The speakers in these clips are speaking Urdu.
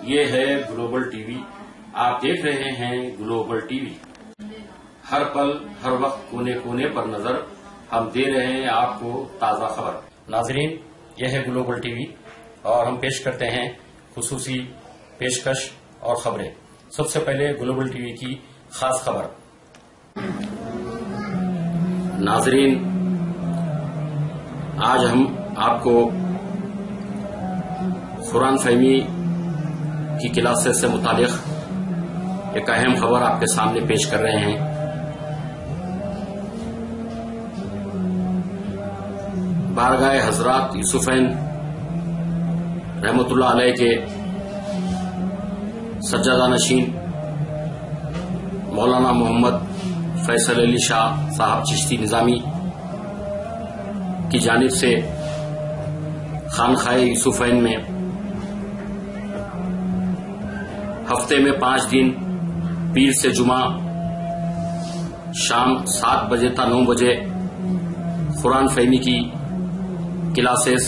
یہ ہے گلوبل ٹی وی. آپ دیکھ رہے ہیں گلوبل ٹی وی. ہر پل ہر وقت کونے کونے پر نظر ہم دے رہے ہیں آپ کو تازہ خبر. ناظرین، یہ ہے گلوبل ٹی وی اور ہم پیش کرتے ہیں خصوصی پیشکش اور خبریں. سب سے پہلے گلوبل ٹی وی کی خاص خبر. ناظرین، آج ہم آپ کو قرآن فہمی کی کلاسز سے متعلق ایک اہم خبر آپ کے سامنے پیش کر رہے ہیں. بارگاہ حضرات یوسفین رحمت اللہ علیہ کے سجادہ نشین مولانا محمد فیصل علی شاہ صاحب چشتی نظامی کی جانب سے خانقاہ یوسفین میں ہفتے میں 5 دن پیر سے جمعہ شام 7 بجے تا 9 بجے قرآن فہمی کی کلاسز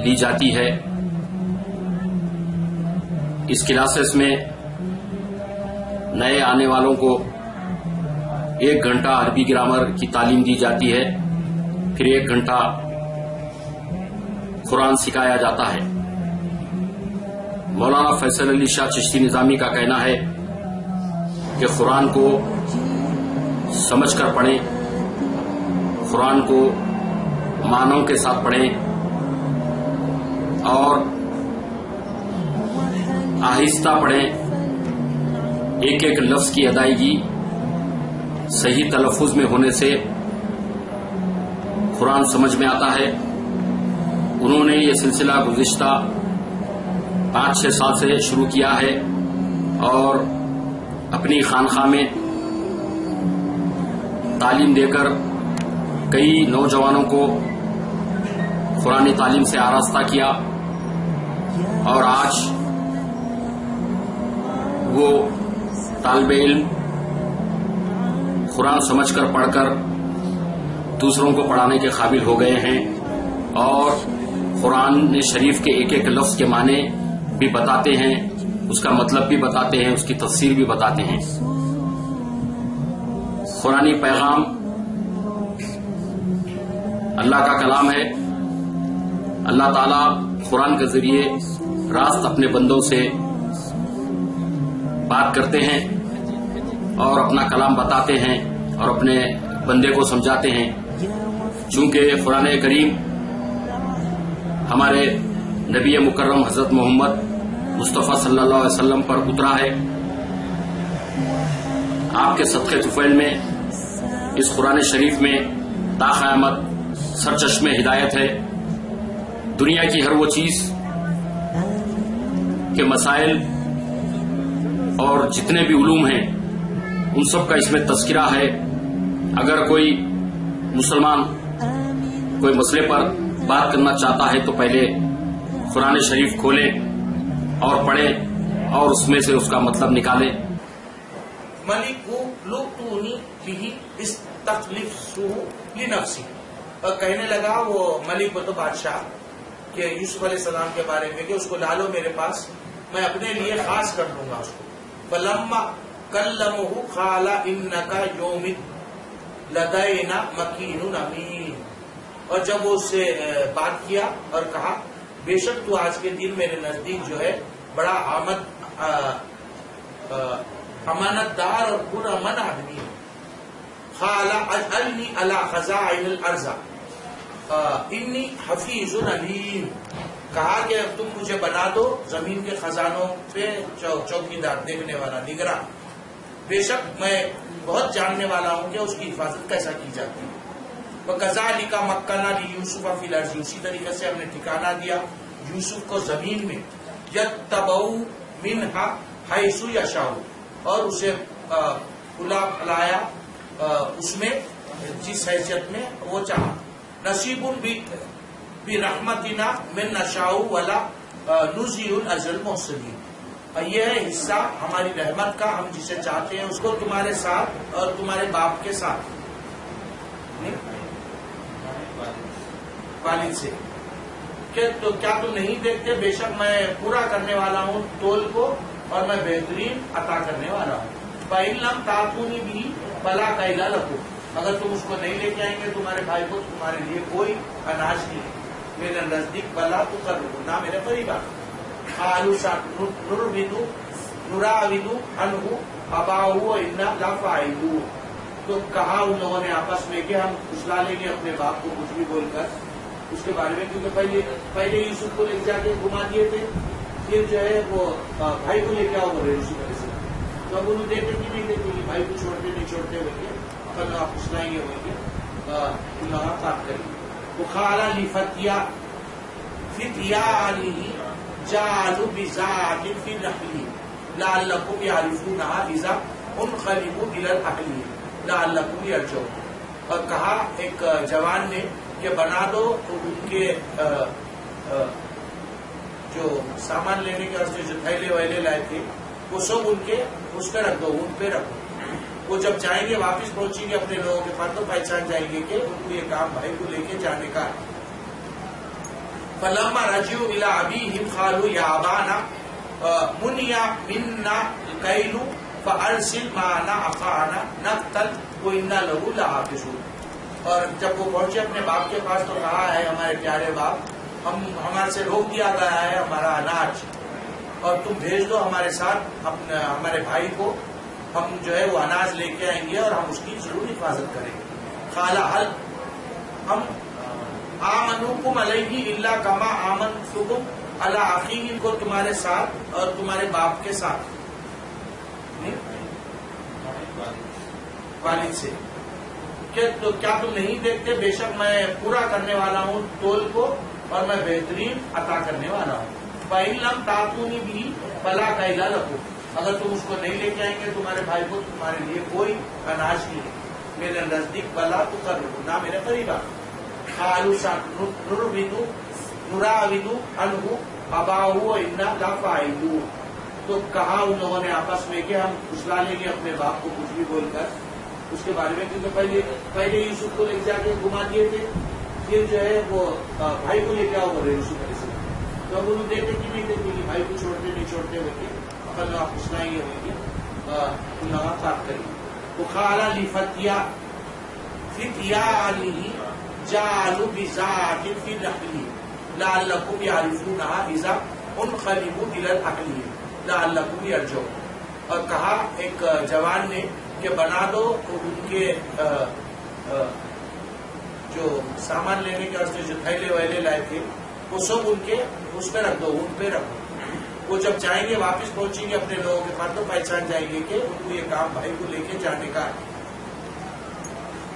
لی جاتی ہے. اس کلاسز میں نئے آنے والوں کو 1 گھنٹہ عربی گرامر کی تعلیم دی جاتی ہے، پھر 1 گھنٹہ قرآن سکھایا جاتا ہے. مولانا فیصل علی شاہ چشتی نظامی کا کہنا ہے کہ قرآن کو سمجھ کر پڑھیں، قرآن کو معنوں کے ساتھ پڑھیں اور آہستہ پڑھیں. ایک ایک لفظ کی ادائیگی صحیح تلفظ میں ہونے سے قرآن سمجھ میں آتا ہے. انہوں نے یہ سلسلہ گزشتہ 5-6 سال سے شروع کیا ہے اور اپنی خانقاہ میں تعلیم دے کر کئی نوجوانوں کو قرآن تعلیم سے آراستہ کیا اور آج وہ طالب علم قرآن سمجھ کر پڑھ کر دوسروں کو پڑھانے کے قابل ہو گئے ہیں اور قرآن شریف کے ایک ایک لفظ کے معنی بھی بتاتے ہیں، اس کا مطلب بھی بتاتے ہیں، اس کی تفسیر بھی بتاتے ہیں. قرآنی پیغام اللہ کا کلام ہے. اللہ تعالی قرآن کے ذریعے راست اپنے بندوں سے بات کرتے ہیں اور اپنا کلام بتاتے ہیں اور اپنے بندے کو سمجھاتے ہیں. چونکہ قرآن کریم ہمارے نبی مکرم حضرت محمد مصطفیٰ صلی اللہ علیہ وسلم پر اترا ہے، آپ کے صدقے طفیل میں اس قرآن شریف میں تا قیامت سرچشمہ ہدایت ہے. دنیا کی ہر وہ چیز کے مسائل اور جتنے بھی علوم ہیں ان سب کا اس میں تذکرہ ہے. اگر کوئی مسلمان کوئی مسئلے پر بات کرنا چاہتا ہے تو پہلے قرآن شریف کھولے اور پڑھے اور اس میں سے اس کا مطلب نکالے. ملک لوتونی بھی استخلصہ لنفسی، اور کہنے لگا وہ ملک تو بادشاہ کہ یوسف علیہ السلام کے بارے میں کہ اس کو ڈالو میرے پاس، میں اپنے لیے خاص کر لوں گا اس کو. فلما کلمہ قال انک یوم لدینا مکین امین، اور جب وہ اس سے بات کیا اور کہا بے شک تو آج کے دن میرے نزدیک جو ہے بڑا امانت دار اور پرامن آدمی ہے. قال اجعلنی علی خزائن الارض انی حفیظ علیم، کہا کہ اب تم مجھے بنا دو زمین کے خزانوں پہ چوکیدار، دیکھنے والا، نگراں. بے شک میں بہت جاننے والا ہوں کہ اس کی حفاظت کیسا کی جاتی ہے. وَكَذَلِكَ مَكَّنَّا لِيُوسُفَ فِي الْأَرْضِ، اسی طریقے سے ہم نے ٹھکانہ دیا یوسف کو زمین میں. يَتَّبَعُ مِنْهَا حَيْثُ يَشَاءُ، اور اسے پھلایا اس میں جس حیثیت میں وہ چاہا. نَصِيبٌ بِرَحْمَتِنَا مِن نَشَاءُ وَلَا نُضِيعُ الْأَجْرَ الْمُحْسِنِينَ، یہ ہے حصہ ہماری رحمت کا، ہم جسے چاہتے ہیں اس کو تمہارے ساتھ اور تمہارے باپ کے ساتھ، والد سے کہ تو کیا تم نہیں دیکھتے بے شک میں پورا کرنے والا ہوں تول کو اور میں بہترین عطا کرنے والا ہوں. فَإِن لَمْ تَأْتُونِي بِهِ فَلَا كَيْلَ لَكُمْ. اگر تم اس کو نہیں لے کے آئیں گے تمہارے بھائی کو تمہارے لیے کوئی اناج نہیں. میرے نزدیک بلا تو کر لو نہ میرے قریب آ. نراود عنہ اباہ انا لفاعلون. تو کہا ان لوگوں نے آپس میں کہ ہم کھسلا لیں گے اپنے باپ کو کچھ بھی بول کر اس کے بارے میں, کیونکہ پہلے یوسف کو لے جا کے گھما دیے تھے, پھر جو ہے وہ بھائی کو لے کے آؤ بولے یوسف علیہ السلام. تو اب انہوں دیکھتے کہ نہیں دیکھتے کہ بھائی کو چھوڑتے نہیں چھوڑتے ہوئے گے اپنا آپ کھسلائیں گے ہوئے گے ملاقات کریں گے. وقال لفتيا فتيانه جعلوا بزاعة في نخلهم لعلكم يعرفونها إذا انقلبوا إلى أهلهم لعلكم يرجعون. اور کہا ایک جوان نے کہ بنا دو تو ان کے جو سامان لینے کے واسطے جو تھیلے ویلے لائے تھے وہ سب ان کے اس پہ رکھ دو, ان پہ رکھو. وہ جب جائیں گے واپس پہنچیں گے اپنے لوگوں کے پاس تو پہچان جائیں گے کہ ان کو یہ کام بھائی کو لے کے جانے کا. فلما رجعوا الى ابيهم قالوا يا ابانا منع منا الكيل فارسل معنا اخانا نقتل وانا له لحافظون. اور جب وہ پہنچے اپنے باپ کے پاس تو کہا ہے ہمارے پیارے باپ ہمارے سے روک دیا گیا ہے ہمارا اناج اور تم بھیج دو ہمارے ساتھ ہمارے بھائی کو, ہم جو ہے وہ اناج لے کے آئیں گے اور ہم اس کی ضرور حفاظت کریں گے. قال هل ہم آمنوکم علیہ الا کما آمنتکم علی اخیہ, کو تمہارے ساتھ اور تمہارے باپ کے ساتھ والد سے کہ تو کیا تم نہیں دیکھتے بے شک میں پورا کرنے والا ہوں تول کو اور میں بہترین عطا کرنے والا ہوں. فَإِن لَمْ تَأْتُونِي بِهِ فَلَا كَيْلَ لَكُمْ. اگر تم اس کو نہیں لے کے آئیں گے تمہارے بھائی کو تمہارے لیے کوئی اناج نہیں. میرے نزدیک بلا تو کر لو نہ میرے قریب آ. نراود عنہ اباہ انا لفاعلون. تو کہا ان لوگوں نے آپس میں کہ ہم کھسلا لیں گے اپنے باپ کو کچھ بھی بول کر اس کے بارے میں, کیونکہ پہلے یوسف کو لے جا کے گھما دیے تھے پھر جو ہے وہ بھائی کو لے کے آؤ بولے یوسف علیہ السلام. تو اب انہوں دیکھتے کہ نہیں دیکھتے کہ بھائی کو چھوڑتے نہیں چھوڑتے ہوئے گے اپنا آپ کھسلائیں گے ہوئے گے ملاقات کریں گے. وقال لفتيا فتيانه جعلوا بزاعة في نخلهم لعلكم يعرفونها إذا انقلبوا إلى أهلهم لعلكم يرجعون. اور کہا ایک جوان نے کہ بنا دو تو ان کے جو سامان لینے کے واسطے جو تھیلے ویلے لائے تھے وہ سب ان کے اس پہ رکھ دو, ان پہ رکھو. وہ جب جائیں گے واپس پہنچیں گے اپنے لوگوں کے پاس تو پہچان جائیں گے کہ ان کو یہ کام بھائی کو لے کے جانے کا.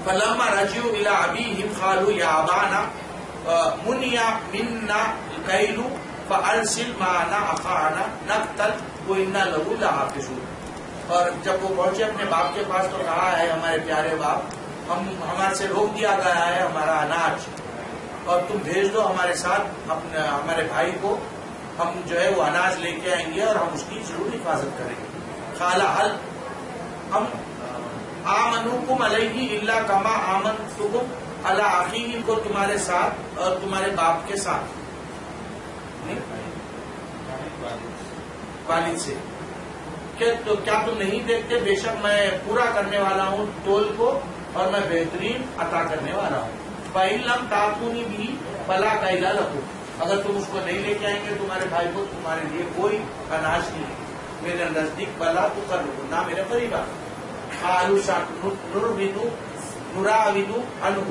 فلما رجعوا الى ابيهم قالوا يا ابانا منع منا الكيل فارسل معنا اخانا نقتل وانا له لحافظون. اور جب وہ پہنچے اپنے باپ کے پاس تو کہا ہے ہمارے پیارے باپ ہمارے سے روک دیا گیا ہے ہمارا اناج اور تم بھیج دو ہمارے ساتھ ہمارے بھائی کو, ہم جو ہے وہ اناج لے کے آئیں گے اور ہم اس کی ضرور حفاظت کریں گے. قال هل ہم آمنوکم علیہ الا کما آمنتکم علی اخیہ, کو تمہارے ساتھ اور تمہارے باپ کے ساتھ والد سے کہ تو کیا تم نہیں دیکھتے بے شک میں پورا کرنے والا ہوں تول کو اور میں بہترین عطا کرنے والا ہوں. فَإِن لَمْ تَأْتُونِي بِهِ فَلَا كَيْلَ لَكُمْ. اگر تم اس کو نہیں لے کے آئیں گے تمہارے بھائی کو تمہارے لیے کوئی اناج نہیں. میرے نزدیک بلا تو کر لو نہ میرے قریب آ. نراود عنہ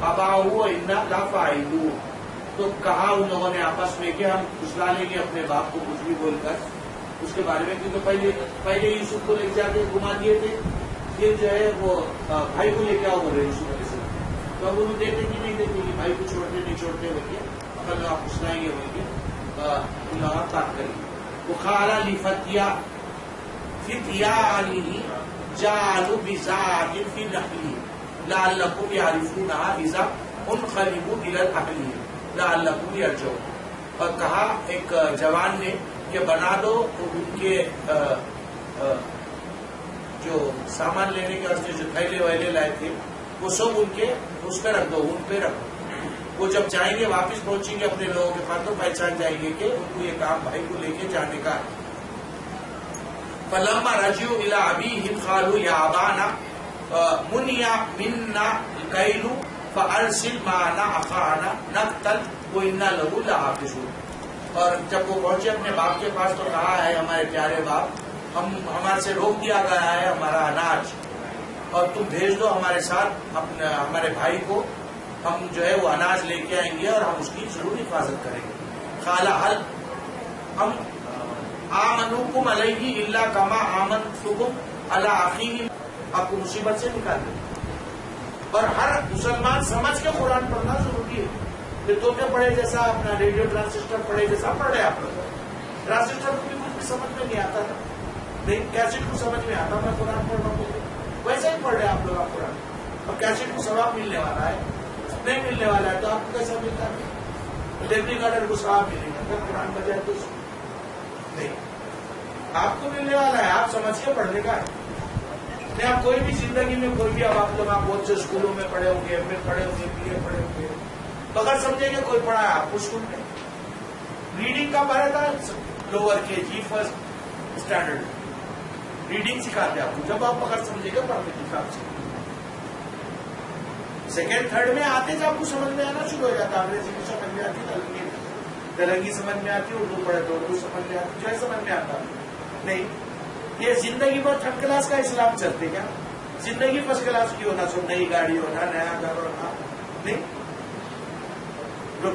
اباہ انا لفاعلون. تو کہا ان لوگوں نے آپس میں کہ ہم کھسلا لیں گے اپنے باپ کو کچھ بھی بول کر اس کے بارے میں, کیونکہ پہلے یوسف کو لے جا کے گھما دیے تھے پھر جو ہے وہ بھائی کو لے کے آؤ بولے یوسف علیہ السلام. تو اب انہوں دیکھتے کہ نہیں دیکھتے کہ بھائی کو چھوڑتے نہیں چھوڑتے ہوئے گے اپنا آپ کھسلائیں گے ہوئے گے ملاقات کریں گے. وقال لفتيا فتيانه جعلوا بزاعة في نخلهم لعلكم يعرفونها إذا انقلبوا إلى أهلهم لعلكم يرجعون. اور کہا ایک جوان نے کہ بنا دو تو ان کے جو سامان لینے کے واسطے جو تھیلے ویلے لائے تھے وہ سب ان کے اس پہ رکھ دو, ان پہ رکھو. وہ جب جائیں گے واپس پہنچیں گے اپنے لوگوں کے پاس تو پہچان جائیں گے کہ ان کو یہ کام بھائی کو لے کے جانے کا ہے. فلما رجعوا الى ابيهم قالوا يا ابانا منع منا الكيل فارسل معنا اخانا نقتل وانا له لحافظون. اور جب وہ پہنچے اپنے باپ کے پاس تو کہا ہے ہمارے پیارے باپ ہمارے سے روک دیا گیا ہے ہمارا اناج اور تم بھیج دو ہمارے ساتھ ہمارے بھائی کو ہم جو ہے وہ اناج لے کے آئیں گے اور ہم اس کی ضرور حفاظت کریں گے. قال هل ہم آمنوکم علیہ الا کما آمنتکم علی اخیہ. آپ کو مصیبت سے نکال دیں. اور ہر مسلمان سمجھ کے قرآن پڑھنا ضروری ہے. یہ تو کیا پڑھے جیسا اپنا ریڈیو ٹرانسسٹر پڑھے جیسا پڑھ رہے آپ لوگ. ٹرانسسٹر کو بھی کچھ سمجھ میں نہیں آتا تھا لیکن کیسٹ کو سمجھ میں آتا. میں قرآن پڑھ رہا ہوں ویسا ہی پڑھ رہے آپ لوگ آپ قرآن. اور کیسٹ کو ثواب ملنے والا ہے نہیں ملنے والا ہے تو آپ کو کیسا ملتا ہے. ڈیلی گارڈر کو ثواب ملے گا اگر قرآن بجائے تو نہیں. آپ کو ملنے والا ہے آپ سمجھ کے پڑھنے کا ہے. نہیں آپ کوئی بھی زندگی میں کوئی بھی اب آپ لوگ آپ بہت سے اسکولوں میں پڑھے ہوں گے ایم اے پڑھے ہوں گے بی اے پڑھے ہوں گے بغیر سمجھے کہ کوئی پڑھا ہے آپ کو اسکول میں. ریڈنگ کا پڑھا تھا لوور کے جی فرسٹ اسٹینڈرڈ ریڈنگ سکھاتے آپ کو جب آپ بغیر سمجھے گا پڑھنے کے حساب سے. سیکنڈ تھرڈ میں آتے جب آپ کو سمجھ میں آنا شروع ہو جاتا. انگریزی بھی سمجھ میں آتی تلنگی سمجھ میں آتی اردو پڑھے تو اردو سمجھ میں آتی جو ہے سمجھ میں آتا نہیں. یہ زندگی بھر تھرڈ کلاس کا اسلام چلتے کیا. زندگی فرسٹ کلاس کی ہونا سب نئی گاڑی ہونا نیا گھر ہونا نہیں.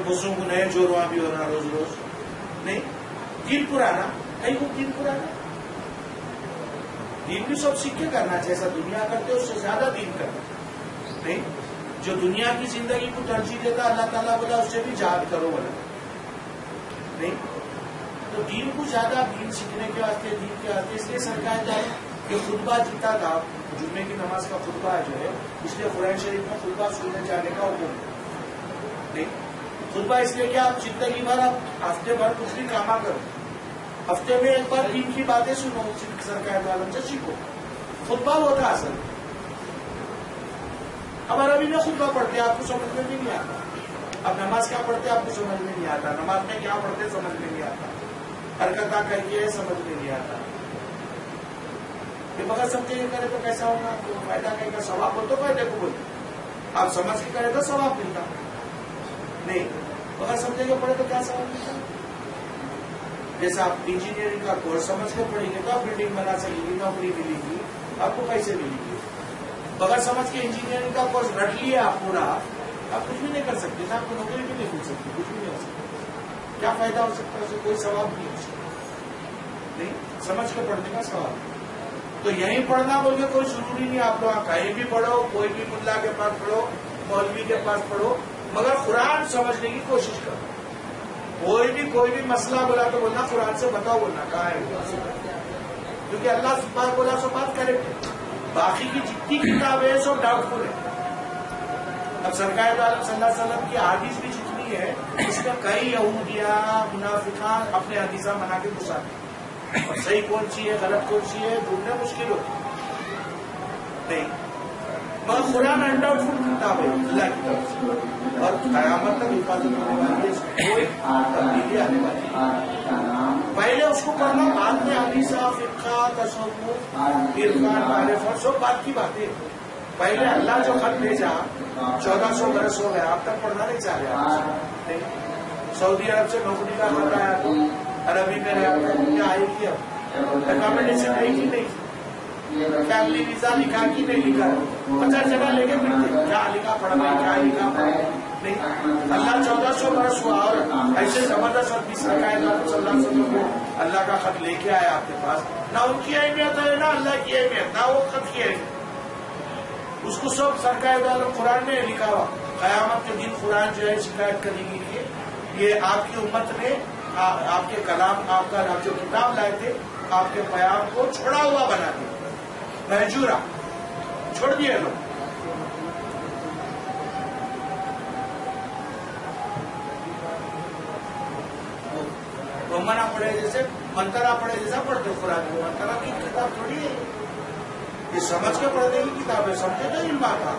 بسوں کو نئے جوڑواں بھی ہونا روز روز نہیں. دین پرانا کہیں کو دین پرانا. دین بھی سب سیکھ کے کرنا جیسا دنیا کرتے اس سے زیادہ دین کرنا نہیں. جو دنیا کی زندگی کو ترجیح دیتا اللہ تعالیٰ بولا اس سے بھی جہاد کرو بولا نہیں. تو دین کو زیادہ دین سیکھنے کے واسطے دین کے واسطے اس لیے سرکار جائے کہ خطبہ جیتا تھا جمعے کی نماز کا خطبہ جو ہے اس لیے قرآن شریف میں خطبہ سننے جانے کا حکم نہیں. خطبہ اس لیے کہ آپ زندگی بھر آپ ہفتے بھر کچھ بھی کاما کرو ہفتے میں ایک بار دین کی باتیں سنو سرکار عالم سے سیکھو. خطبہ وہ تھا اصل. ہمارا بھی میں خطبہ پڑھتے آپ کو سمجھ میں بھی نہیں آتا. اب نماز کیا پڑھتے آپ کو سمجھ میں نہیں آتا. نماز میں کیا پڑھتے سمجھ میں نہیں آتا. حرکت کر کے سمجھ میں نہیں آتا. یہ بغیر سمجھے یہ کرے تو کیسا ہوگا. فائدہ کہیں گا ثواب ہو تو فائدے کو بولتے آپ سمجھ کے کرے تو ثواب ملتا نہیں. بغیر سمجھے کے پڑھے تو کیا ثواب ملتا. جیسے آپ انجینئرنگ کا کورس سمجھ کے پڑھیں گے تو آپ بلڈنگ بنا سکیں گے نوکری ملے گی آپ کو پیسے ملیں گے. بغیر سمجھ کے انجینئرنگ کا کورس رکھ لیے آپ پورا آپ کچھ بھی نہیں کر سکتے نا. آپ کو نوکری بھی نہیں مل سکتی کچھ بھی نہیں ہو سکتا. کیا فائدہ ہو سکتا ہے اسے کوئی ثواب نہیں ہو سکتا نہیں. سمجھ کے پڑھنے کا ثواب. تو یہیں پڑھنا بول کے کوئی ضروری نہیں. آپ لوگ کہیں بھی پڑھو کوئی بھی ملا کے پاس پڑھو مولوی کے پاس پڑھو مگر قرآن سمجھنے کی کوشش کرو. کوئی بھی مسئلہ بولا تو بولنا قرآن سے بتاؤ بولنا کہاں ہے کیونکہ اللہ بات بولا سو بات کریکٹ ہے. باقی کی جتنی کتابیں ہیں سب ڈاؤٹ فل ہے. اب سرکار عالم صلی اللہ علیہ وسلم کی حدیث بھی جتنی ہے اس میں کئی یہودیاں منافقان اپنے حدیثہ بنا کے گھساتے اور صحیح کون سی ہے غلط کون سی ہے ڈھونڈنا مشکل ہوتی نہیں. مگر قرآن انڈاؤٹ فل کتاب ہے اللہ کی طرف سے اور قیامت تک حفاظت ہونے والی ہے. اس میں کوئی تبدیلی آنے والی ہے. پہلے اس کو پڑھنا بعد میں حدیثہ فقہ تصوف عرفان معرفت سب بات کی باتیں. پہلے اللہ جو خط بھیجا 1400 برس ہو گیا اب تک پڑھنا نہیں چاہ رہے. سعودی عرب سے نوکری کا خط آیا تو عربی میں رہا تھا کیا آئی تھی اب اکامڈیشن آئی تھی نہیں فیملی ویزا لکھا کہ نہیں لکھا 50 جگہ لے کے پھرتے کیا لکھا پڑھا کیا لکھا نہیں. اللہ 1400 برس ہوا اور ایسے زبردست اور تیسرا کائنات صلی اللہ علیہ وسلم کو اللہ کا خط لے کے آیا آپ کے پاس. نہ ان کی اہمیت ہے نہ اللہ کی اہمیت نہ وہ خط کی اہمیت. اس کو سب سرکار عالم قرآن میں لکھا ہوا. قیامت کے دن قرآن جو ہے شکایت کرنے کے لیے یہ آپ کی امت نے آپ کے کلام آپ کا جو کتاب لائے تھے آپ کے پیام کو چھوڑا ہوا بنا دیا. محجورہ چھوڑ دیے لوگ. منترا پڑھے جیسے منترا پڑھے جیسا پڑھتے قرآن کو. منترا کی کتاب تھوڑی ہے یہ سمجھ کے پڑھنے کی کتاب ہے. سمجھے تو علم آتا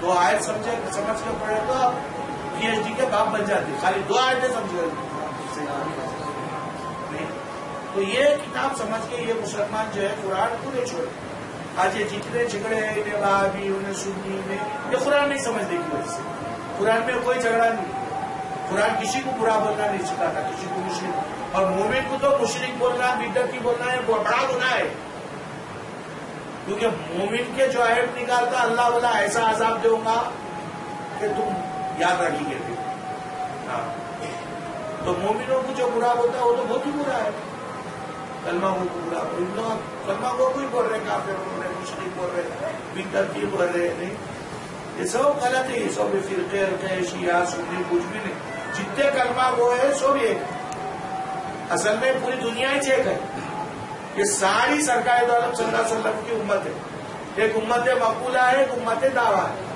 دو آیت سمجھ کے پڑھے تو آپ پی ایچ ڈی کے باپ بن جاتے، خالی دو آیتیں سمجھ تو یہ کتاب سمجھ کے یہ مسلمان جو ہے قرآن پورے چھوڑے. آج یہ جتنے جھگڑے ہیں انہیں وہابی انہیں سنی انہیں، یہ قرآن نہیں سمجھنے کی وجہ سے. قرآن میں کوئی جھگڑا نہیں. قرآن کسی کو برا بولنا نہیں سکھاتا، کسی کو مشرک، اور مومن کو تو مشرک بولنا بدعتی بولنا ہے بڑا گناہ ہے. کیونکہ مومن کے جو عیب نکالتا اللہ والا ایسا عذاب دوں گا کہ تم یاد رکھی گے. تو مومنوں کو جو برا ہوتا ہے وہ تو بہت ہی برا ہے. کلمہ وہ کو برا کلمہ وہ کوئی بول رہے، کافر بول رہے، مشرک بول رہے، بدعتی بول رہے. نہیں، یہ سب غلط ہے. یہ سب فرقے شیعہ سنی کچھ بھی نہیں. جتنے کلمہ وہ ہے سب ایک. اصل میں پوری دنیا ہی ایک ہے. یہ ساری سرکار دو عالم صلی اللہ علیہ وسلم کی امت ہے. ایک امت مقبولہ ہے، ایک امت دعویٰ ہے.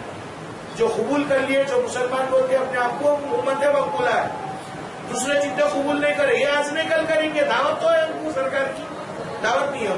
جو قبول کر لیے، جو مسلمان بولتے اپنے آپ کو امت مقبولہ ہے. دوسرے جتنے قبول نہیں کرے، یہ آج نہیں کل کریں گے. دعوت تو ہے ان کو، سرکار کی دعوت نہیں ہے.